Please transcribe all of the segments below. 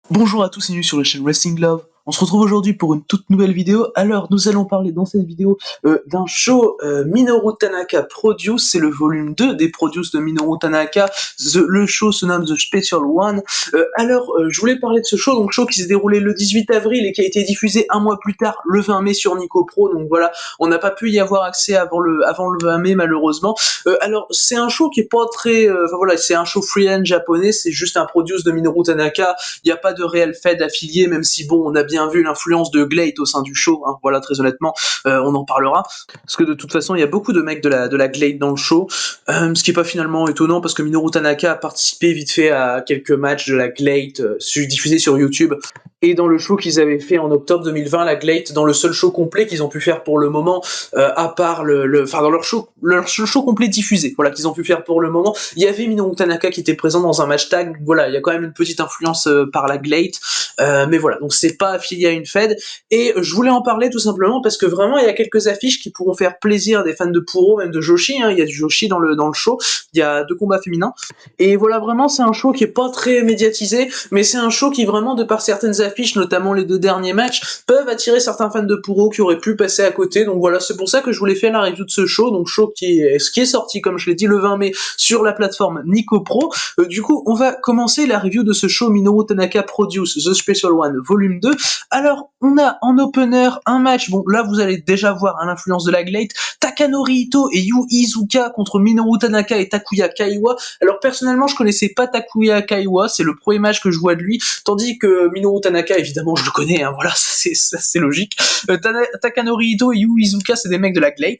Bonjour à tous et bienvenue sur la chaîne Wrestling Love. On se retrouve aujourd'hui pour une toute nouvelle vidéo. Alors, nous allons parler dans cette vidéo d'un show Minoru Tanaka Produce. C'est le volume 2 des Produce de Minoru Tanaka. Le show se nomme The Special One. Je voulais parler de ce show, donc show qui s'est déroulé le 18 avril et qui a été diffusé un mois plus tard, le 20 mai sur Nico Pro. Donc voilà, on n'a pas pu y avoir accès avant le 20 mai malheureusement. C'est un show qui est pas très... c'est un show freelance japonais, c'est juste un Produce de Minoru Tanaka. Il n'y a pas de réel Fed affilié, même si bon, on a bien vu l'influence de Glade au sein du show, hein, voilà, très honnêtement, on en parlera. Parce que de toute façon, il y a beaucoup de mecs de la Glade dans le show, ce qui est pas finalement étonnant, parce que Minoru Tanaka a participé vite fait à quelques matchs de la Glade diffusés sur YouTube. Et dans le show qu'ils avaient fait en octobre 2020, la Glade, dans le seul show complet qu'ils ont pu faire pour le moment, à part dans leur show complet diffusé, voilà, qu'ils ont pu faire pour le moment, il y avait Minoru Tanaka qui était présent dans un match tag, voilà, il y a quand même une petite influence par la Glade, mais voilà, donc c'est pas affilié à une Fed, et je voulais en parler tout simplement parce que vraiment il y a quelques affiches qui pourront faire plaisir à des fans de Puro, même de Joshi, hein. Il y a du Joshi dans le show, il y a 2 combats féminins, et voilà, vraiment c'est un show qui est pas très médiatisé, mais c'est un show qui vraiment, de par certaines affiches, notamment les 2 derniers matchs, peuvent attirer certains fans de Puro qui auraient pu passer à côté, donc voilà, c'est pour ça que je voulais faire la review de ce show, donc show qui est sorti, comme je l'ai dit, le 20 mai sur la plateforme Nico Pro. Du coup, on va commencer la review de ce show Minoru Tanaka Produce The Special One Volume 2. Alors, on a en opener un match, bon là vous allez déjà voir l'influence de la Glade, Takanori Ito et Yu Iizuka contre Minoru Tanaka et Takuya Kaiwa. Alors personnellement, je connaissais pas Takuya Kaiwa, c'est le premier match que je vois de lui, tandis que Minoru Tanaka, évidemment, je le connais, hein, voilà, c'est logique. Takanori Ito et Yu Iizuka, c'est des mecs de la Glade,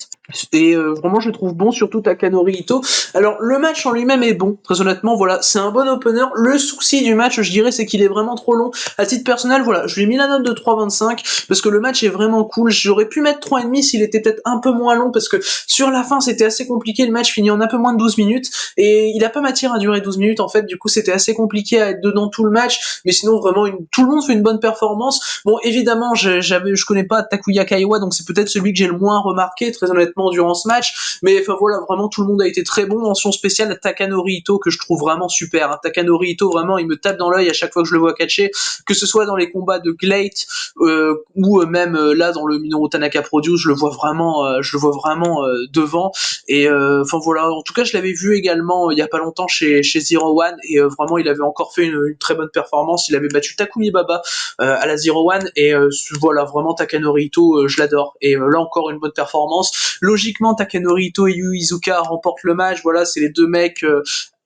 et vraiment je le trouve bon, surtout Takanori Ito. Alors le match en lui-même est bon, très honnêtement, voilà, c'est un bon opener. Le souci du match, je dirais, c'est qu'il est vraiment trop long. À titre personnel, voilà, je lui ai mis la note de 3,25 parce que le match est vraiment cool. J'aurais pu mettre 3,5 s'il était peut-être un peu moins long, parce que sur la fin c'était assez compliqué, le match finit en un peu moins de 12 minutes et il a pas matière à durer 12 minutes en fait, du coup c'était assez compliqué à être dedans tout le match, mais sinon vraiment tout le monde fait une bonne performance. Bon, évidemment, je connais pas Takuya Kaiwa, donc c'est peut-être celui que j'ai le moins remarqué très honnêtement durant ce match, mais enfin voilà, vraiment tout le monde a été très bon. Mention spéciale à Takanori Ito, que je trouve vraiment super, hein. Takanori Ito, vraiment, il me tape dans l'œil à chaque fois que je le vois catcher, que ce soit dans les combats de Glade ou même là dans le Minoru Tanaka Produce, je le vois vraiment devant. Et enfin voilà, en tout cas je l'avais vu également il y a pas longtemps chez Zero One, et vraiment il avait encore fait une très bonne performance. Il avait battu Takumi Baba à la Zero One, et voilà, vraiment Takanori Ito, je l'adore, et là encore une bonne performance. Logiquement, Takanori Ito et Yu Iizuka remportent le match, voilà, c'est les 2 mecs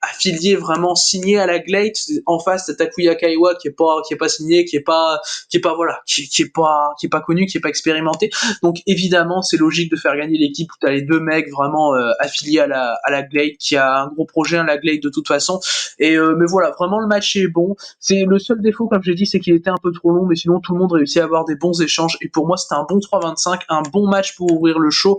affilié, vraiment signé à la Glade. En face, t'as Takuya Kaiwa qui est pas signé, qui est pas connu, qui est pas expérimenté. Donc évidemment, c'est logique de faire gagner l'équipe où t'as les 2 mecs vraiment affiliés à la Glade, qui a un gros projet à la Glade de toute façon. Et mais voilà, vraiment le match est bon. C'est le seul défaut, comme j'ai dit, c'est qu'il était un peu trop long, mais sinon tout le monde réussit à avoir des bons échanges. Et pour moi, c'était un bon 3,25, un bon match pour ouvrir le show.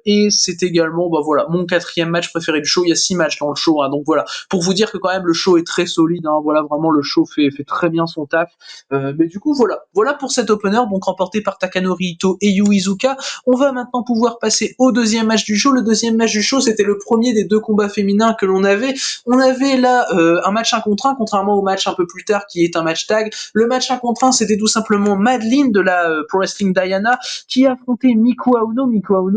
Et c'est également, bah voilà, mon 4e match préféré du show. Il y a 6 matchs dans le show, hein, donc voilà, pour vous dire que quand même le show est très solide, hein, voilà, vraiment le show fait très bien son taf. Mais du coup voilà pour cet opener, donc remporté par Takanori Ito et Yu Iizuka. On va maintenant pouvoir passer au 2e match du show. Le 2e match du show, c'était le premier des 2 combats féminins que l'on avait. On avait là un match 1 contre 1, contrairement au match un peu plus tard qui est un match tag. Le match 1 contre 1, c'était tout simplement Madeline de la Pro Wrestling Diana qui affrontait Miku Aono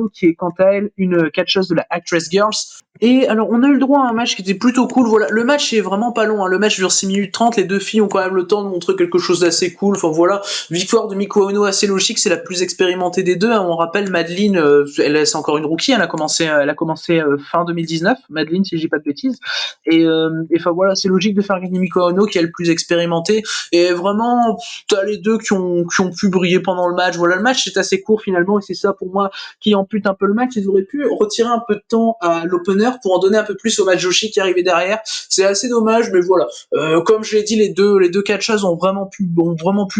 qui est quant à elle une catcheuse de la Actress Girls. Et alors, on a eu le droit à un match qui était plutôt cool. Voilà, le match est vraiment pas long, hein. Le match dure 6 minutes 30. Les 2 filles ont quand même le temps de montrer quelque chose d'assez cool. Enfin voilà, victoire de Miku Ono assez logique, c'est la plus expérimentée des 2, hein. On rappelle Madeline, c'est encore une rookie. Elle a commencé fin 2019. Madeline, si je dis pas de bêtises. Et enfin voilà, c'est logique de faire gagner Miku Ono qui est le plus expérimenté. Et vraiment, t'as les 2 qui ont pu briller pendant le match. Voilà, le match est assez court finalement, et c'est ça pour moi qui ampute un peu le match. Ils auraient pu retirer un peu de temps à l'opener pour en donner un peu plus au match Joshi qui arrivait derrière. C'est assez dommage, mais voilà. Comme je l'ai dit, les deux catcheuses ont vraiment pu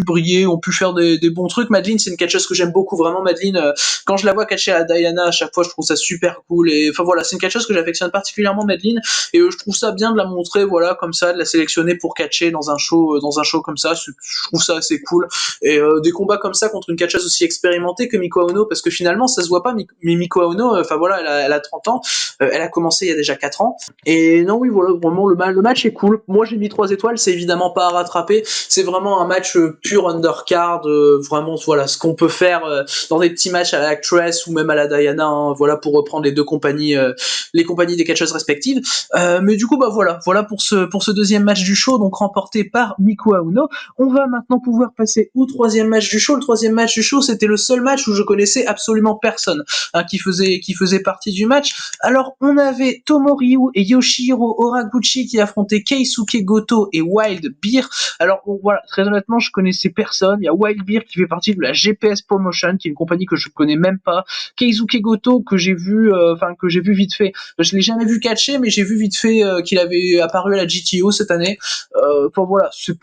briller, ont pu faire des bons trucs. Madeline, c'est une catcheuse que j'aime beaucoup, vraiment. Madeline, quand je la vois catcher à Diana, à chaque fois, je trouve ça super cool. Et enfin voilà, c'est une catcheuse que j'affectionne particulièrement, Madeline. Et je trouve ça bien de la montrer, voilà, comme ça, de la sélectionner pour catcher dans un show comme ça. Je trouve ça assez cool. Et des combats comme ça contre une catcheuse aussi expérimentée que Miko Ono, parce que finalement ça se voit pas, mais Miko Ono, enfin voilà, elle a 30 ans, elle a commencé il y a déjà 4 ans, et Mais non, oui, voilà, vraiment, le match est cool. Moi, j'ai mis 3 étoiles, c'est évidemment pas à rattraper. C'est vraiment un match pur undercard, vraiment, voilà, ce qu'on peut faire dans des petits matchs à la Actress ou même à la Diana, hein, voilà, pour reprendre les deux compagnies, les compagnies des catcheuses respectives. Mais du coup, bah voilà pour ce deuxième match du show, donc remporté par Miku Aono. On va maintenant pouvoir passer au troisième match du show. Le troisième match du show, c'était le seul match où je connaissais absolument personne, hein, qui faisait partie du match. Alors, on avait Tomoryu et Yoshihiro Oraguchi qui affrontaient Keisuke Goto et Wild Beer. Alors, bon, voilà, très honnêtement, je connaissais personne. Il y a Wild Beer qui fait partie de la GPS Promotion, qui est une compagnie que je connais même pas. Keisuke Goto que j'ai vu, que j'ai vu vite fait. Je l'ai jamais vu catcher, mais j'ai vu vite fait qu'il avait apparu à la GTO cette année. Enfin voilà, c'est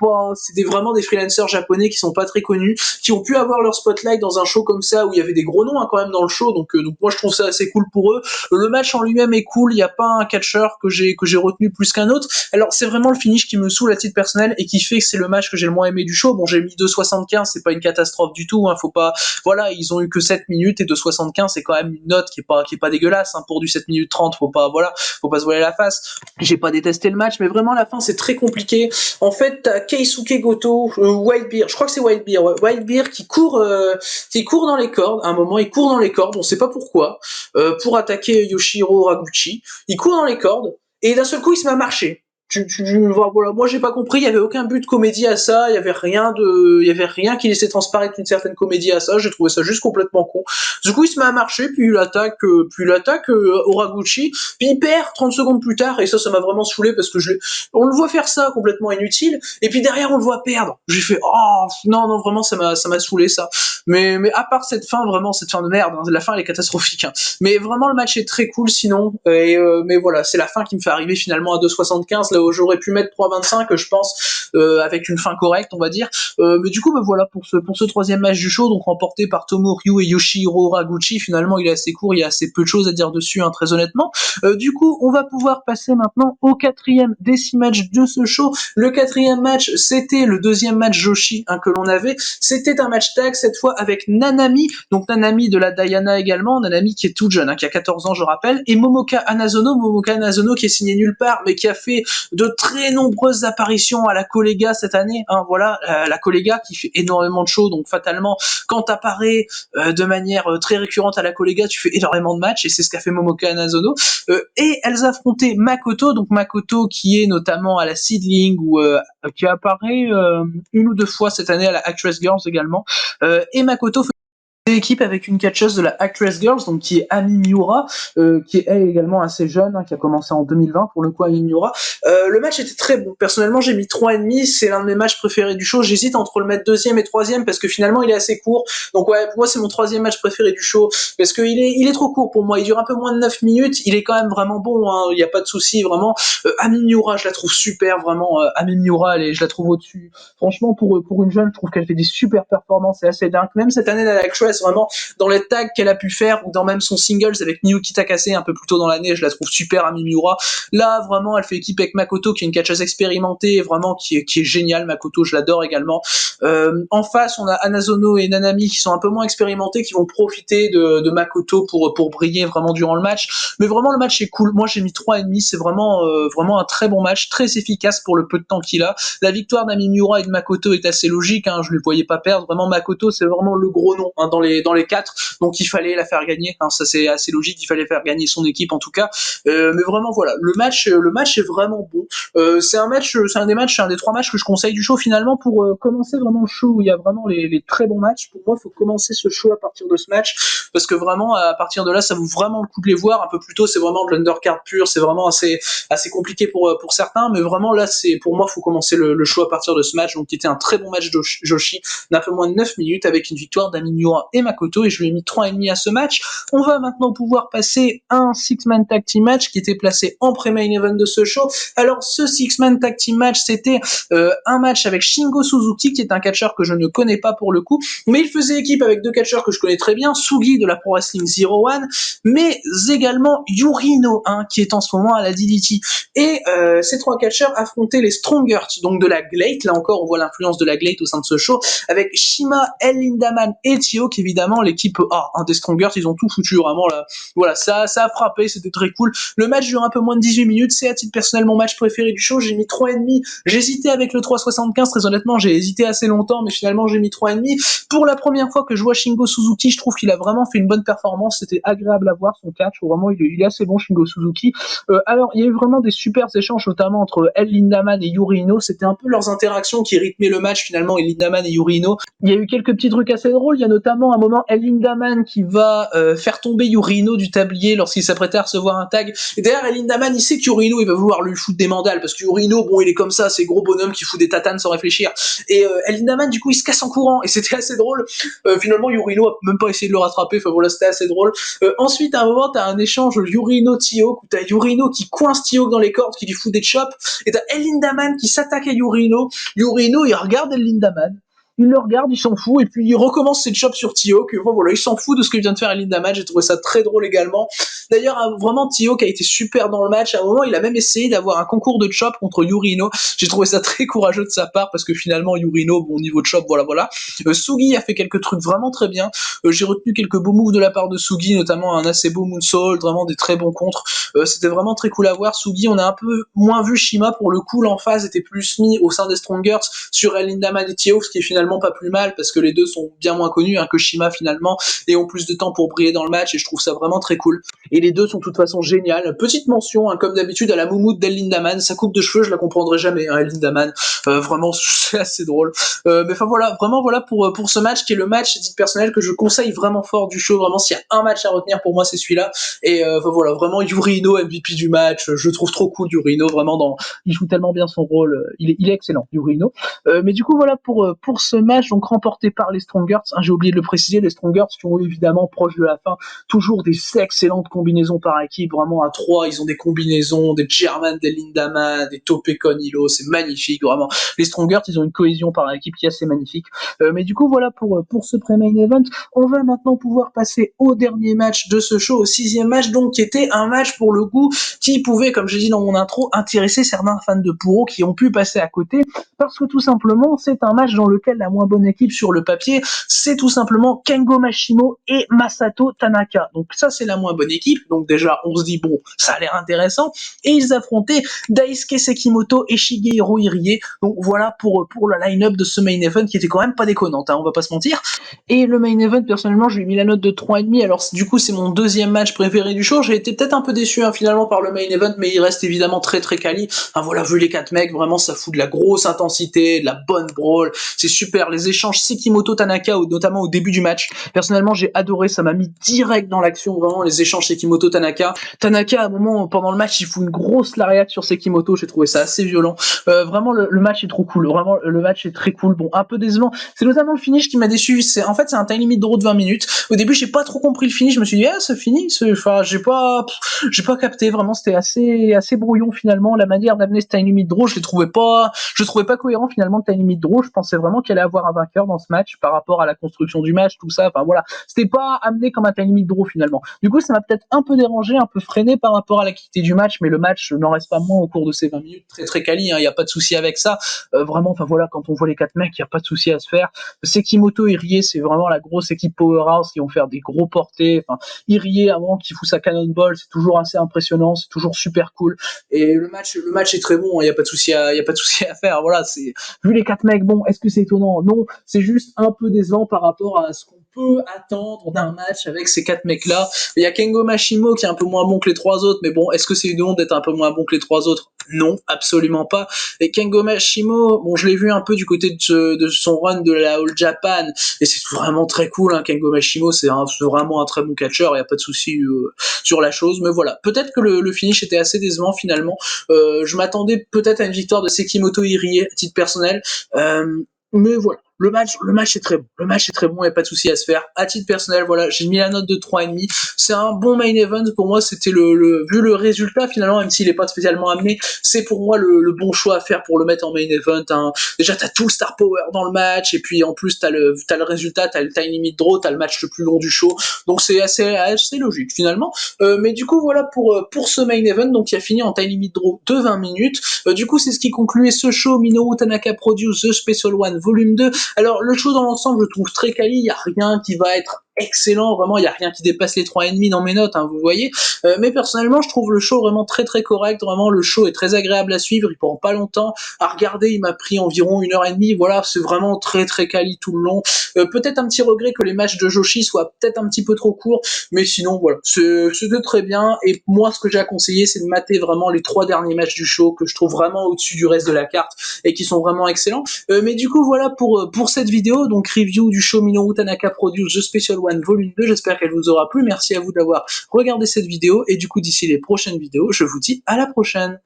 vraiment des freelancers japonais qui sont pas très connus, qui ont pu avoir leur spotlight dans un show comme ça où il y avait des gros noms, hein, quand même dans le show. Donc moi je trouve ça assez cool pour eux. Le match en lui-même est cool. Il y a pas un catcheur que j'ai retenu plus qu'un autre. Alors c'est vraiment le finish qui me saoule à titre personnel et qui fait que c'est le match que j'ai le moins aimé du show. Bon, j'ai mis 2,75, c'est pas une catastrophe du tout, hein, faut pas, voilà, ils ont eu que 7 minutes et 2,75 c'est quand même une note qui est pas dégueulasse, hein, pour du 7 minutes 30, faut pas se voiler la face. J'ai pas détesté le match, mais vraiment la fin c'est très compliqué. En fait, t'as Keisuke Goto, Wild Beer, je crois que c'est Wild Beer, ouais, Wild Beer qui court dans les cordes. À un moment, il court dans les cordes, on sait pas pourquoi, pour attaquer Yoshihiro Oraguchi. Il court dans les cordes et d'un seul coup, il se met à marcher. Voilà, moi j'ai pas compris, il y avait aucun but de comédie à ça, il y avait rien qui laissait transparaître une certaine comédie à ça, j'ai trouvé ça juste complètement con. Du coup, il se met à marcher, puis il attaque Oraguchi, puis il perd 30 secondes plus tard, et ça m'a vraiment saoulé parce que on le voit faire ça complètement inutile, et puis derrière on le voit perdre. J'ai fait, oh, non, vraiment ça m'a saoulé ça. Mais à part cette fin, vraiment cette fin de merde, hein, la fin elle est catastrophique, hein. Mais vraiment le match est très cool sinon, mais voilà, c'est la fin qui me fait arriver finalement à 2,75, là où j'aurais pu mettre 3,25, je pense, avec une fin correcte, on va dire. Mais du coup, bah voilà pour ce troisième match du show, donc remporté par Tomoryu et Yoshihiro Oraguchi. Finalement, il est assez court, il y a assez peu de choses à dire dessus, hein, très honnêtement. Du coup, on va pouvoir passer maintenant au quatrième des 6 matchs de ce show. Le quatrième match, c'était le deuxième match Joshi, hein, que l'on avait. C'était un match tag, cette fois avec Nanami, donc Nanami de la Diana également, Nanami qui est toute jeune, hein, qui a 14 ans, je rappelle, et Momoka Anazono qui est signé nulle part, mais qui a fait de très nombreuses apparitions à la Collega cette année, hein, voilà, la Collega qui fait énormément de shows, donc fatalement, quand t'apparais de manière très récurrente à la Collega, tu fais énormément de matchs, et c'est ce qu'a fait Momoka Anazono. Et elles affrontaient Makoto, donc Makoto qui est notamment à la Seedling, ou qui apparaît une ou deux fois cette année à la Actress Girls également, et Makoto équipe avec une catcheuse de la Actress Girls, donc qui est Ami Miura, qui est elle également assez jeune, hein, qui a commencé en 2020 pour le coup, Ami Miura. Le match était très bon. Personnellement, j'ai mis 3,5, c'est l'un de mes matchs préférés du show. J'hésite entre le mettre deuxième et troisième parce que finalement il est assez court. Donc ouais, pour moi c'est mon troisième match préféré du show parce qu'il est trop court pour moi. Il dure un peu moins de 9 minutes. Il est quand même vraiment bon, hein. Il n'y a pas de souci vraiment. Ami Miura, je la trouve super vraiment. Ami Miura, je la trouve au-dessus. Franchement, pour une jeune, je trouve qu'elle fait des super performances. C'est assez dingue. Même cette année, la Actress, vraiment, dans les tags qu'elle a pu faire, ou dans même son singles avec Miyuki Takase un peu plus tôt dans l'année, je la trouve super, Ami Miura. Là, vraiment, elle fait équipe avec Makoto, qui est une catcheuse expérimentée, vraiment, qui est géniale. Makoto, je l'adore également. En face, on a Anazono et Nanami, qui sont un peu moins expérimentés, qui vont profiter de Makoto pour briller vraiment durant le match. Mais vraiment, le match est cool. Moi, j'ai mis 3,5. C'est vraiment un très bon match, très efficace pour le peu de temps qu'il a. La victoire d'Ami Miura et de Makoto est assez logique, hein, je ne les voyais pas perdre. Vraiment, Makoto, c'est vraiment le gros nom, hein, dans les 4, donc il fallait la faire gagner, hein, ça c'est assez logique, il fallait faire gagner son équipe en tout cas. Mais vraiment voilà, le match est vraiment bon. C'est un des 3 matchs que je conseille du show finalement pour commencer vraiment le show où il y a vraiment les très bons matchs. Pour moi, il faut commencer ce show à partir de ce match parce que vraiment à partir de là, ça vaut vraiment le coup de les voir. Un peu plus tôt, c'est vraiment de l'undercard pur, c'est vraiment assez compliqué pour certains, mais vraiment là, c'est pour moi, faut commencer le show à partir de ce match, donc qui était un très bon match de Joshi d'un peu moins de 9 minutes avec une victoire d'Ami Miura et Makoto, et je lui ai mis 3,5 à ce match. On va maintenant pouvoir passer à un six-man tag team match qui était placé en pré-main event de ce show. Alors ce six-man tag team match, c'était un match avec Shingo Suzuki, qui est un catcheur que je ne connais pas pour le coup, mais il faisait équipe avec 2 catcheurs que je connais très bien, Sugi de la Pro Wrestling Zero One, mais également Yurino, hein, qui est en ce moment à la DDT. Et ces 3 catcheurs affrontaient les Strongers, donc de la Glate. Là encore, on voit l'influence de la Glate au sein de ce show, avec Shima, El Lindaman et Tio, qui évidemment l'équipe un des Strongers, ils ont tout foutu vraiment là. Voilà, ça a frappé, c'était très cool. Le match dure un peu moins de 18 minutes, c'est à titre personnel mon match préféré du show, j'ai mis 3,5. J'hésitais avec le 3,75, très honnêtement, j'ai hésité assez longtemps, mais finalement j'ai mis 3,5. Pour la première fois que je vois Shingo Suzuki, je trouve qu'il a vraiment fait une bonne performance, c'était agréable à voir son catch, vraiment il est assez bon Shingo Suzuki. Alors il y a eu vraiment des super échanges, notamment entre El Lindaman et Yuri Ino, c'était un peu leurs interactions qui rythmaient le match finalement, El Lindaman et Yuri Ino. Il y a eu quelques petits trucs assez drôles, il y a notamment un moment El Lindaman qui va faire tomber Yuri Ino du tablier lorsqu'il s'apprêtait à recevoir un tag, et d'ailleurs El Lindaman il sait que Yuri Ino il va vouloir lui foutre des mandales, parce que Yuri Ino, bon il est comme ça, c'est gros bonhomme qui fout des tatanes sans réfléchir, et El Lindaman du coup il se casse en courant, et c'était assez drôle. Finalement Yuri Ino a même pas essayé de le rattraper, enfin voilà, c'était assez drôle. Ensuite à un moment t'as un échange Yuri Ino Tioke, où t'as Yuri Ino qui coince Tioke dans les cordes, qui lui fout des chops, et t'as El Lindaman qui s'attaque à Yuri Ino. Yuri Ino il regarde El Lindaman, il le regarde, il s'en fout, et puis il recommence ses chops sur Tioke, voilà, il s'en fout de ce que vient de faire El Lindaman, j'ai trouvé ça très drôle également. D'ailleurs, vraiment, Tioke a été super dans le match, à un moment, il a même essayé d'avoir un concours de chop contre Yuri Ino, j'ai trouvé ça très courageux de sa part, parce que finalement, Yuri Ino, bon, niveau de chop, voilà. Sugi a fait quelques trucs vraiment très bien, j'ai retenu quelques beaux moves de la part de Sugi, notamment un assez beau moonsault, vraiment des très bons contres, c'était vraiment très cool à voir. Sugi, on a un peu moins vu Shima, pour le coup, l'emphase était plus mis au sein des Strongers, sur El Lindaman et Tioke, ce qui est finalement pas plus mal, parce que les deux sont bien moins connus que Shima finalement, et ont plus de temps pour briller dans le match, et je trouve ça vraiment très cool. Et les deux sont de toute façon géniales. Petite mention, comme d'habitude, à la moumoute d'El Lindaman, sa coupe de cheveux, je la comprendrai jamais, El Lindaman, vraiment, c'est assez drôle. Mais enfin voilà, vraiment voilà pour ce match, qui est le match, à titre personnel, que je conseille vraiment fort du show, vraiment, s'il y a un match à retenir pour moi, c'est celui-là, et voilà, vraiment, Yuri Ino, MVP du match, je trouve trop cool Yuri Ino, vraiment, il joue tellement bien son rôle, il est excellent, Yuri Ino. Mais du coup, voilà pour ce match, donc remporté par les Strongers, j'ai oublié de le préciser, les Strongers qui ont évidemment, proche de la fin, toujours des excellentes combinaisons par équipe, vraiment à 3, ils ont des combinaisons, des German, des Lindaman, des Tope con Hilo, c'est magnifique, vraiment. Les Strongers, ils ont une cohésion par équipe qui est assez magnifique. Mais du coup, voilà pour ce pré-main event. On va maintenant pouvoir passer au dernier match de ce show, au 6e match, donc, qui était un match pour le coup, qui pouvait, comme j'ai dit dans mon intro, intéresser certains fans de Puro qui ont pu passer à côté, parce que tout simplement, c'est un match dans lequel la moins bonne équipe sur le papier, c'est tout simplement Kengo Mashimo et Masato Tanaka. Donc ça, c'est la moins bonne équipe, donc déjà, on se dit, bon, ça a l'air intéressant, et ils affrontaient Daisuke Sekimoto et Shigehiro Irie, donc voilà pour la line-up de ce main event, qui était quand même pas déconnante, on va pas se mentir. Et le main event, personnellement, je lui ai mis la note de 3,5, alors du coup, c'est mon deuxième match préféré du show, j'ai été peut-être un peu déçu finalement par le main event, mais il reste évidemment très très quali. Voilà, vu les 4 mecs, vraiment, ça fout de la grosse intensité, de la bonne brawl, c'est super, les échanges Sekimoto-Tanaka, notamment au début du match, personnellement, j'ai adoré, ça m'a mis direct dans l'action, vraiment, les échanges Sekimoto-Tanaka. Tanaka, à un moment, pendant le match, il fout une grosse lariat sur Sekimoto, j'ai trouvé ça assez violent. Vraiment, le match est trop cool, vraiment, le match est très cool, bon, un peu décevant, c'est notamment le finish qui m'a déçu, c'est un time limit draw de 20 minutes, au début, j'ai pas trop compris le finish, je me suis dit, c'est fini, enfin, j'ai pas capté, vraiment, c'était assez brouillon, finalement, la manière d'amener ce time limit draw, je trouvais pas cohérent, finalement, le time limit draw, je pensais vraiment qu'il allait avoir un vainqueur dans ce match, par rapport à la construction du match, tout ça, enfin, voilà, c'était pas amené comme un time limit draw, finalement. Du coup, ça m'a peut-être un peu dérangé, un peu freiné par rapport à la qualité du match, mais le match n'en reste pas moins au cours de ces 20 minutes, très très quali, y a pas de souci avec ça, vraiment, enfin voilà, quand on voit les 4 mecs, y a pas de souci à se faire. Sekimoto et Irie, c'est vraiment la grosse équipe powerhouse qui vont faire des gros portés, enfin, Irie, avant qui fout sa cannonball, c'est toujours assez impressionnant, c'est toujours super cool, et le match est très bon, y a pas de souci à faire, voilà, c'est, vu les 4 mecs, bon, est-ce que c'est étonnant? Non, c'est juste un peu décevant par rapport à ce qu'on peut attendre d'un match avec ces 4 mecs-là. Il y a Kengo Mashimo qui est un peu moins bon que les 3 autres, mais bon, est-ce que c'est une honte d'être un peu moins bon que les 3 autres? Non, absolument pas. Et Kengo Mashimo, bon, je l'ai vu un peu du côté de son run de la All Japan, et c'est vraiment très cool, Kengo Mashimo, c'est vraiment un très bon catcheur, il n'y a pas de souci sur la chose, mais voilà, peut-être que le finish était assez décevant finalement, je m'attendais peut-être à une victoire de Sekimoto Irie à titre personnel, mais voilà. Le match est très bon. Le match est très bon, il n'y a pas de souci à se faire. À titre personnel, voilà, j'ai mis la note de 3,5. C'est un bon main event. Pour moi, c'était vu le résultat, finalement, même s'il n'est pas spécialement amené, c'est pour moi le bon choix à faire pour le mettre en main event. Déjà, t'as tout le star power dans le match, et puis en plus, t'as le résultat, t'as le time limit draw, t'as le match le plus long du show. Donc c'est assez logique, finalement. Mais du coup, voilà pour ce main event, donc qui a fini en time limit draw de 20 minutes. Du coup, c'est ce qui concluait ce show Minoru Tanaka Produce The Special One Volume 2. Alors le show dans l'ensemble, je le trouve très quali, il y a rien qui va être excellent, vraiment, il y a rien qui dépasse les 3,5 dans mes notes, hein, vous voyez. Mais personnellement, je trouve le show vraiment très très correct, vraiment le show est très agréable à suivre, il prend pas longtemps à regarder, il m'a pris environ 1h30, voilà, c'est vraiment très très quali tout le long. Peut-être un petit regret que les matchs de Joshi soient peut-être un petit peu trop courts, mais sinon voilà, c'était très bien, et moi ce que j'ai à conseiller, c'est de mater vraiment les 3 derniers matchs du show, que je trouve vraiment au-dessus du reste de la carte, et qui sont vraiment excellents. Mais du coup voilà pour cette vidéo, donc review du show Minoru Tanaka Produce The Special One Volume 2, j'espère qu'elle vous aura plu, merci à vous d'avoir regardé cette vidéo, et du coup d'ici les prochaines vidéos, je vous dis à la prochaine.